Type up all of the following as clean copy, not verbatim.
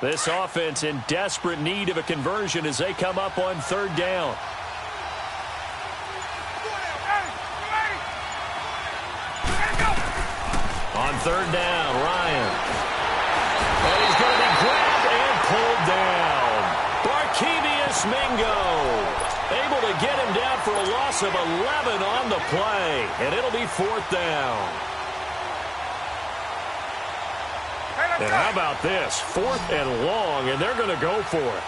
This offense in desperate need of a conversion as they come up on third down. On third down, Ryan. And he's going to be grabbed and pulled down. Barkevious Mingo able to get him down for a loss of 11 on the play. And it'll be fourth down. And how about this? Fourth and long, and they're going to go for it.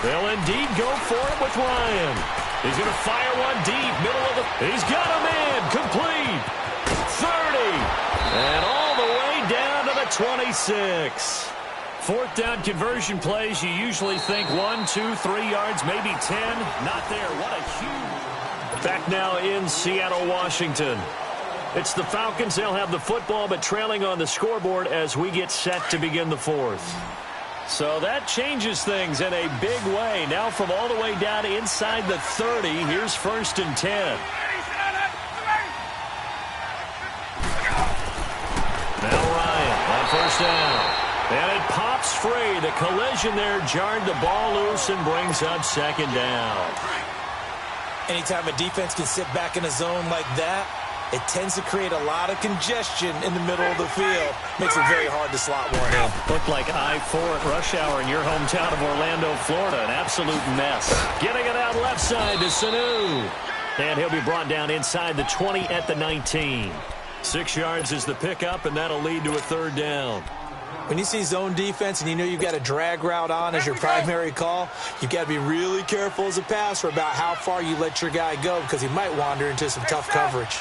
They'll indeed go for it with Ryan. He's going to fire one deep, middle of the... He's got him in, complete. 30. And all the way down to the 26. Fourth down conversion plays, you usually think 1, 2, 3 yards, maybe 10. Not there. What a huge... Back now in Seattle, Washington. It's the Falcons. They'll have the football, but trailing on the scoreboard as we get set to begin the fourth. So that changes things in a big way. Now from all the way down inside the 30, here's first and 10. Now Ryan on first down. And it pops free. The collision there jarred the ball loose and brings up second down. Anytime a defense can sit back in a zone like that, it tends to create a lot of congestion in the middle of the field. Makes it very hard to slot one in. Looked like I-4 at rush hour in your hometown of Orlando, Florida. An absolute mess. Getting it out left side to Sanu. And he'll be brought down inside the 20 at the 19. 6 yards is the pickup, and that'll lead to a third down. When you see zone defense and you know you've got a drag route on as your primary call, you've got to be really careful as a passer about how far you let your guy go because he might wander into some tough coverage.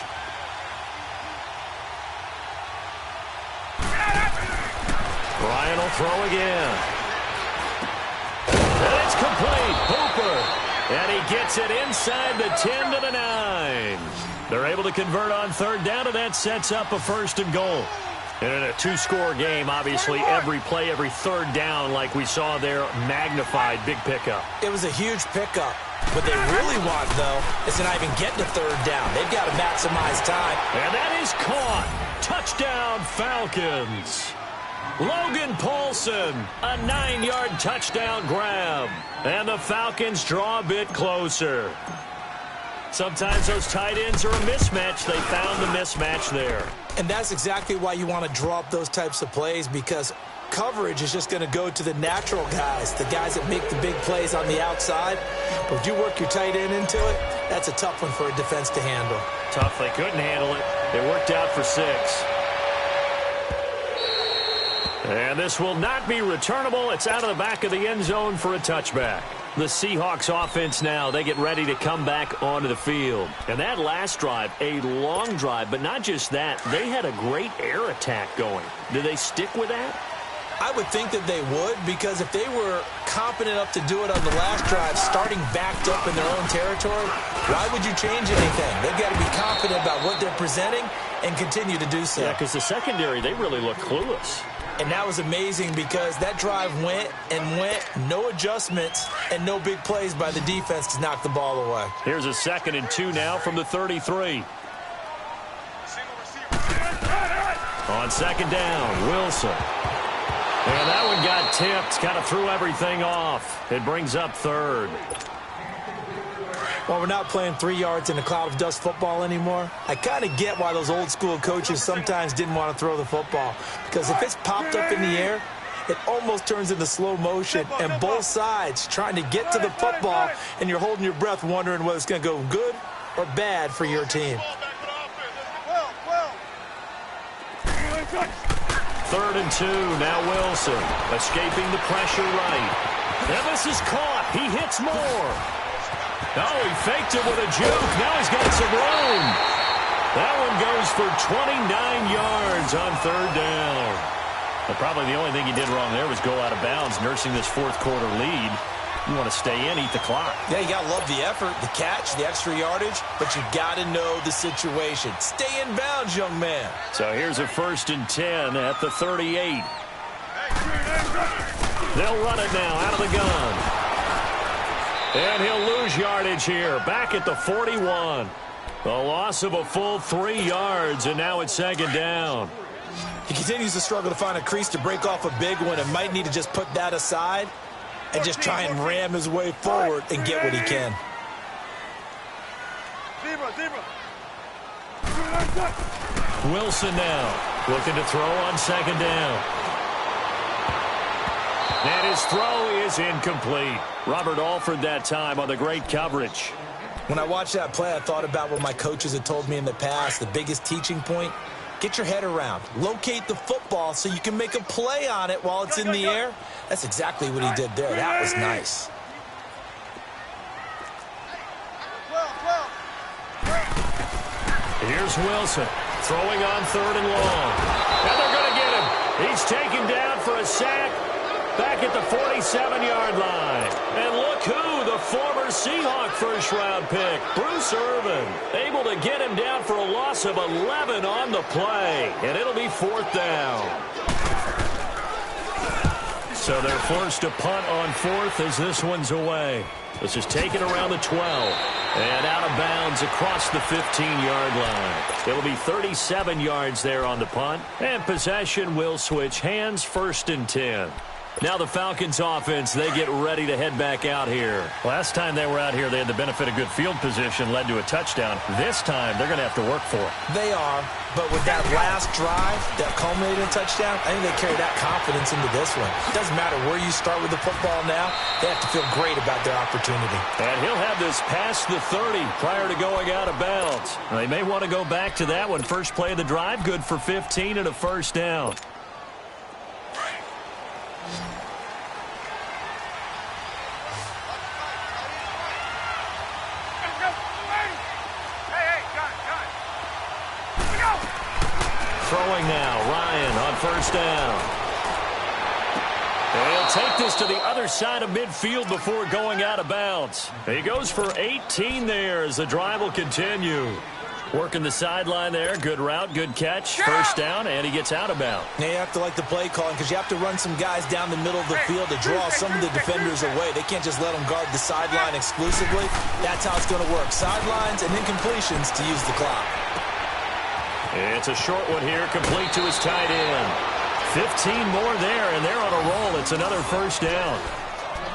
Ryan will throw again. And it's complete. Hooper. And he gets it inside the 10 to the 9. They're able to convert on third down, and that sets up a first and goal. And in a two-score game, obviously, every play, every third down, like we saw there, magnified, big pickup. It was a huge pickup. What they really want, though, is to not even get to third down. They've got to maximize time. And that is caught. Touchdown, Falcons. Logan Paulson, a 9-yard touchdown grab. And the Falcons draw a bit closer. Sometimes those tight ends are a mismatch. They found the mismatch there. And that's exactly why you want to draw up those types of plays, because coverage is just going to go to the natural guys, the guys that make the big plays on the outside. But if you work your tight end into it, that's a tough one for a defense to handle. Tough. They couldn't handle it. It worked out for 6. And this will not be returnable. It's out of the back of the end zone for a touchback. The Seahawks offense now, they get ready to come back onto the field. And that last drive, a long drive, but not just that. They had a great air attack going. Do they stick with that? I would think that they would, because if they were competent enough to do it on the last drive, starting backed up in their own territory, why would you change anything? They've got to be confident about what they're presenting and continue to do so. Yeah, because the secondary, they really look clueless. And that was amazing because that drive went and went, no adjustments, and no big plays by the defense to knock the ball away. Here's a 2nd and 2 now from the 33. On second down, Wilson. And that one got tipped, kind of threw everything off. It brings up third. Well, we're not playing 3 yards in a cloud of dust football anymore. I kind of get why those old school coaches sometimes didn't want to throw the football. Because if it's popped up in the air, it almost turns into slow motion. And both sides trying to get to the football, and you're holding your breath wondering whether it's going to go good or bad for your team. 3rd and 2, now Wilson. Escaping the pressure right. And this is caught. He hits more. Oh, he faked it with a juke. Now he's got some room. That one goes for 29 yards on third down. But probably the only thing he did wrong there was go out of bounds, nursing this fourth-quarter lead. You want to stay in, eat the clock. Yeah, you got to love the effort, the catch, the extra yardage, but you got to know the situation. Stay in bounds, young man. So here's a 1st and 10 at the 38. They'll run it now out of the gun. And he'll lose yardage here, back at the 41. A loss of a full 3 yards, and now it's second down. He continues to struggle to find a crease to break off a big one and might need to just put that aside and just try and ram his way forward and get what he can. Wilson now looking to throw on second down. And his throw is incomplete. Robert Alford that time on the great coverage. When I watched that play, I thought about what my coaches had told me in the past. The biggest teaching point, get your head around. Locate the football so you can make a play on it while it's in the air. That's exactly what he did there. That was nice. Here's Wilson throwing on 3rd and long. And they're going to get him. He's taken down for a sack back at the 47-yard line. And look who, the former Seahawk first-round pick, Bruce Irvin, able to get him down for a loss of 11 on the play. And it'll be 4th down. So they're forced to punt on 4th as this one's away. This is taken around the 12 and out of bounds across the 15-yard line. It'll be 37 yards there on the punt, and possession will switch hands, 1st and 10. Now the Falcons offense, they get ready to head back out here. Last time they were out here, they had the benefit of good field position, led to a touchdown. This time, they're going to have to work for it. They are, but with that last drive that culminated in a touchdown, I think they carry that confidence into this one. It doesn't matter where you start with the football now. They have to feel great about their opportunity. And he'll have this past the 30 prior to going out of bounds. They may want to go back to that one. First play of the drive, good for 15 and a first down. Throwing now, Ryan on 1st down. And he'll take this to the other side of midfield before going out of bounds. He goes for 18 there as the drive will continue. Working the sideline there. Good route, good catch. First down, and he gets out of bounds. Now you have to like the play calling because you have to run some guys down the middle of the field to draw some of the defenders away. They can't just let them guard the sideline exclusively. That's how it's going to work. Sidelines and then completions to use the clock. It's a short one here, complete to his tight end. 15 more there, and they're on a roll. It's another first down.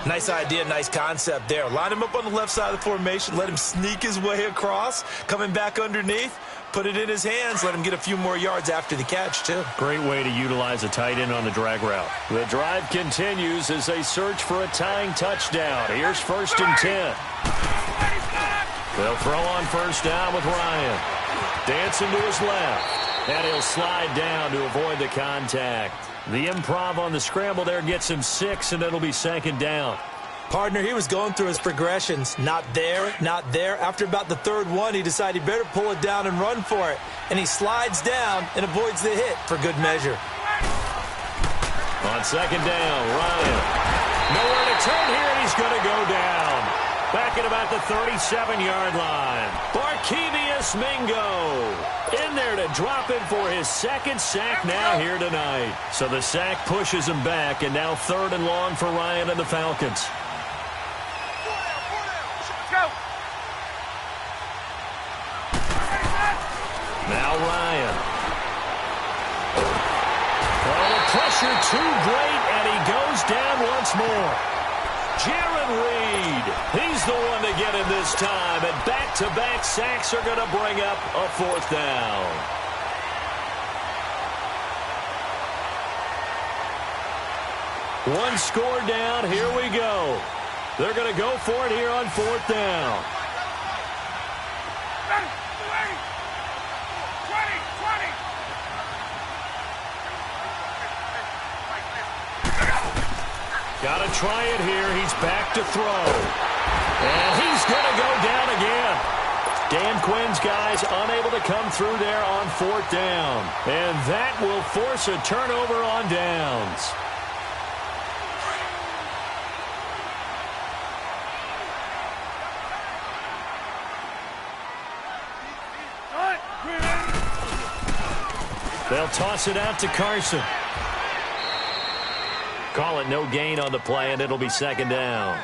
Nice idea, nice concept there. Line him up on the left side of the formation, let him sneak his way across, coming back underneath, put it in his hands, let him get a few more yards after the catch, too. Great way to utilize a tight end on the drag route. The drive continues as they search for a tying touchdown. Here's 1st and 10. They'll throw on first down with Ryan. Dancing to his left. And he'll slide down to avoid the contact. The improv on the scramble there gets him 6, and it'll be second down. Partner, he was going through his progressions. Not there, not there. After about the 3rd one, he decided he better pull it down and run for it. And he slides down and avoids the hit for good measure. On second down, Ryan. Nowhere to turn here, and he's going to go down. Back at about the 37-yard line. Barkevius Mingo in there to drop it for his 2nd sack now here tonight. So the sack pushes him back, and now 3rd and long for Ryan and the Falcons. Now Ryan. Oh, the pressure too great, and he goes down once more. Jaron Reed, he's the one to get him this time, and back-to-back sacks are going to bring up a 4th down. One score down, here we go. They're going to go for it here on 4th down. Got to try it here. He's back to throw. And he's going to go down again. Dan Quinn's guys unable to come through there on 4th down. And that will force a turnover on downs. They'll toss it out to Carson. Call it no gain on the play, and it'll be second down.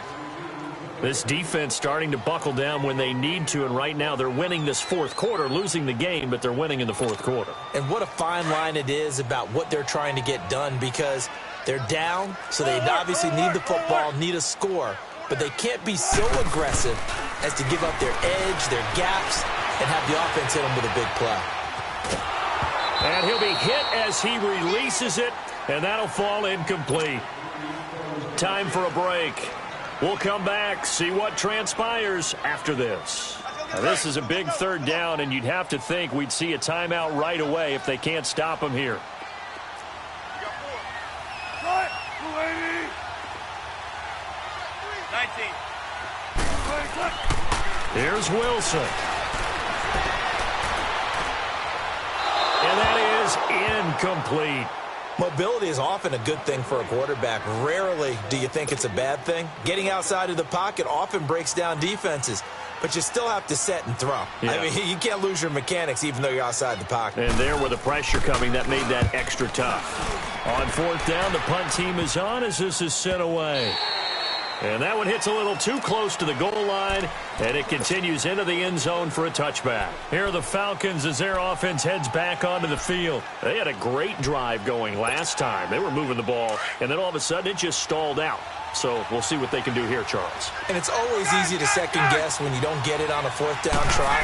This defense starting to buckle down when they need to, and right now they're winning this fourth quarter, losing the game, but they're winning in the fourth quarter. And what a fine line it is about what they're trying to get done, because they're down, so they obviously need the football, need a score, but they can't be so aggressive as to give up their edge, their gaps, and have the offense hit them with a big play. And he'll be hit as he releases it, and that'll fall incomplete. Time for a break. We'll come back, see what transpires after this. Now, this is a big third down, and you'd have to think we'd see a timeout right away if they can't stop him here. Here's Wilson. And that is incomplete. Mobility is often a good thing for a quarterback. Rarely do you think it's a bad thing. Getting outside of the pocket often breaks down defenses, but you still have to set and throw. Yeah. I mean, you can't lose your mechanics even though you're outside the pocket. And there with the pressure coming, that made that extra tough. On fourth down, the punt team is on as this is sent away. And that one hits a little too close to the goal line, and it continues into the end zone for a touchback. Here are the Falcons as their offense heads back onto the field. They had a great drive going last time. They were moving the ball, and then all of a sudden it just stalled out. So we'll see what they can do here, Charles. And it's always easy to second guess when you don't get it on a fourth down try.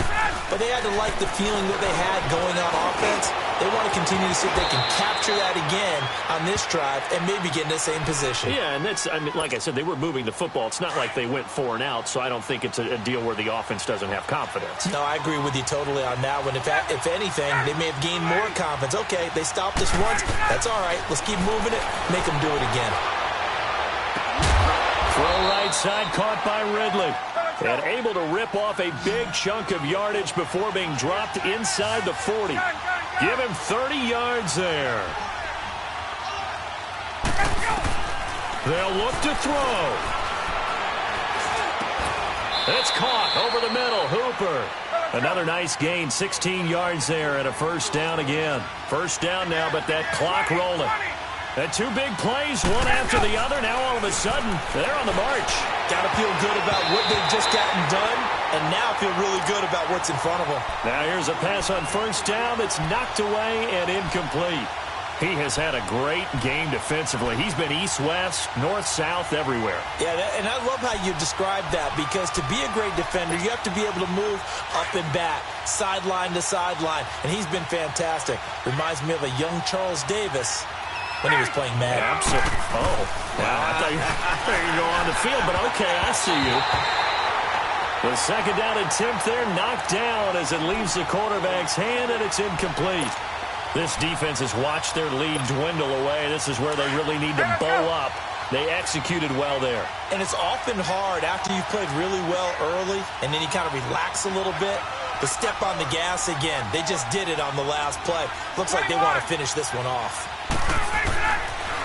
But they had to like the feeling that they had going on offense. They want to continue to see if they can capture that again on this drive and maybe get in the same position. Yeah, and that's, I mean, like I said, they were moving the football. It's not like they went 4 and out, so I don't think it's a deal where the offense doesn't have confidence. No, I agree with you totally on that one. If anything, they may have gained more confidence. Okay, they stopped us once. That's all right. Let's keep moving it. Make them do it again. Throw right side, caught by Ridley. And able to rip off a big chunk of yardage before being dropped inside the 40. Give him 30 yards there. They'll look to throw. It's caught over the middle. Hooper. Another nice gain, 16 yards there, and a first down again. First down now, but that clock rolling. And 2 big plays, one after the other. Now all of a sudden, they're on the march. Got to feel good about what they've just gotten done, and now feel really good about what's in front of them. Now here's a pass on first down that's knocked away and incomplete. He has had a great game defensively. He's been east-west, north-south, everywhere. Yeah, and I love how you described that, because to be a great defender, you have to be able to move up and back, sideline to sideline, and he's been fantastic. Reminds me of a young Charles Davis when he was playing Madden. Absolutely. Oh, wow. I thought you were going on the field, but okay, I see you. The second down attempt there, knocked down as it leaves the quarterback's hand, and it's incomplete. This defense has watched their lead dwindle away. This is where they really need to bow up. They executed well there. And it's often hard after you've played really well early, and then you kind of relax a little bit, to step on the gas again. They just did it on the last play. Looks like they want to finish this one off.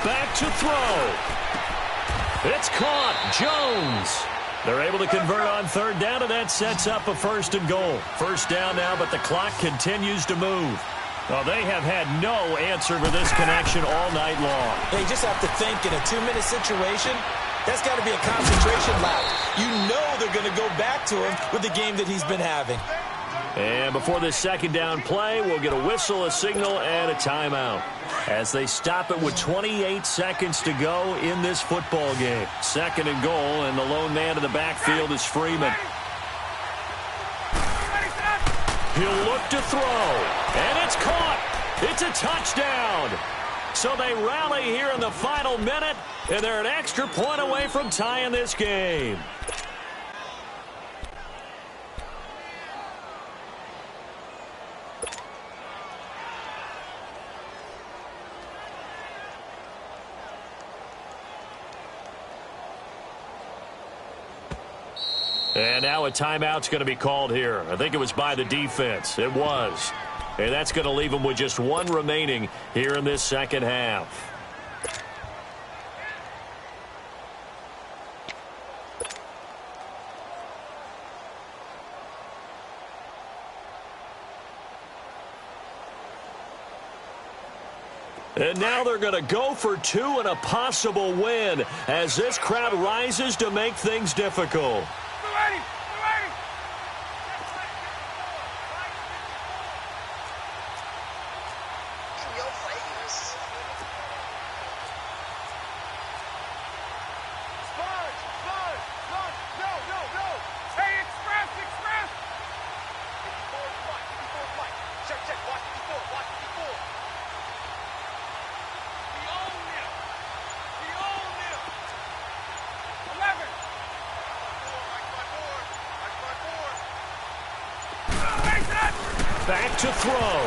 Back to throw. It's caught. Jones. They're able to convert on third down, and that sets up a first and goal. First down now, but the clock continues to move. Well, they have had no answer for this connection all night long. They just have to think in a 2-minute situation, that's got to be a concentration lap. You know they're going to go back to him with the game that he's been having. And before this second down play, we'll get a whistle, a signal, and a timeout as they stop it with 28 seconds to go in this football game. Second and goal, and the lone man in the backfield is Freeman. He'll look to throw, and it's caught. It's a touchdown. So they rally here in the final minute, and they're an extra point away from tying this game. And now a timeout's going to be called here. I think it was by the defense. It was. And that's going to leave them with just one remaining here in this second half. And now they're going to go for two and a possible win as this crowd rises to make things difficult. Back to throw.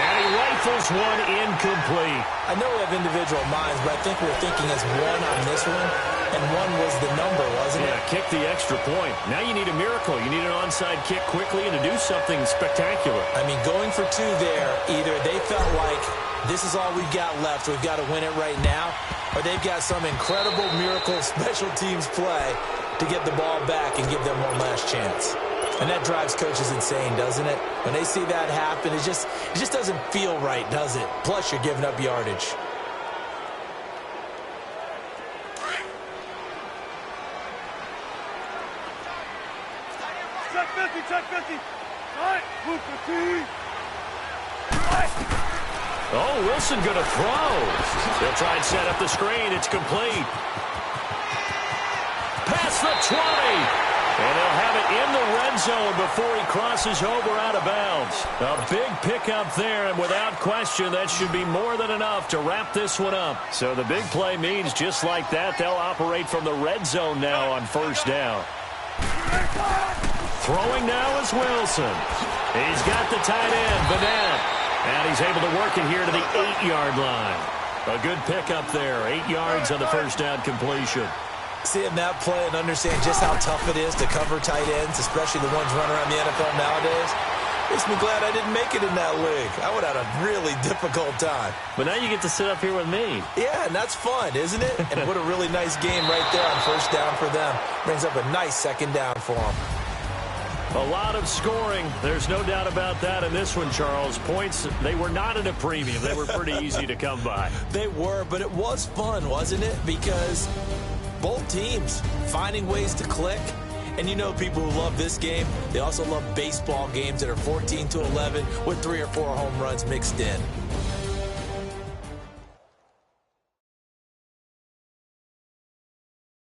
And he rifles one incomplete. I know we have individual minds, but I think we're thinking as one on this one, and one was the number, wasn't it? Yeah, kick the extra point. Now you need a miracle. You need an onside kick quickly and to do something spectacular. I mean, going for two there, either they felt like this is all we've got left, we've got to win it right now, or they've got some incredible miracle special teams play to get the ball back and give them one last chance. And that drives coaches insane, doesn't it? When they see that happen, it just doesn't feel right, does it? Plus, you're giving up yardage. Check 50, check 50. All right, move 50. Oh, Wilson going to throw. They'll try and set up the screen. It's complete. Past the 20. And they'll have it in the red zone before he crosses over out of bounds. A big pickup there, and without question, that should be more than enough to wrap this one up. So the big play means just like that, they'll operate from the red zone now on first down. Throwing now is Wilson. He's got the tight end, Vanette. And he's able to work it here to the 8-yard line. A good pickup there. 8 yards on the first down completion. Seeing that play and understand just how tough it is to cover tight ends, especially the ones running around the NFL nowadays, makes me glad I didn't make it in that league. I would have had a really difficult time. But now you get to sit up here with me. Yeah, and that's fun, isn't it? And what a really nice game right there on first down for them. Brings up a nice second down for them. A lot of scoring. There's no doubt about that in this one, Charles. Points, they were not at a premium. They were pretty easy to come by. They were, but it was fun, wasn't it? Because both teams finding ways to click. And you know people who love this game, they also love baseball games that are 14-11 with 3 or 4 home runs mixed in.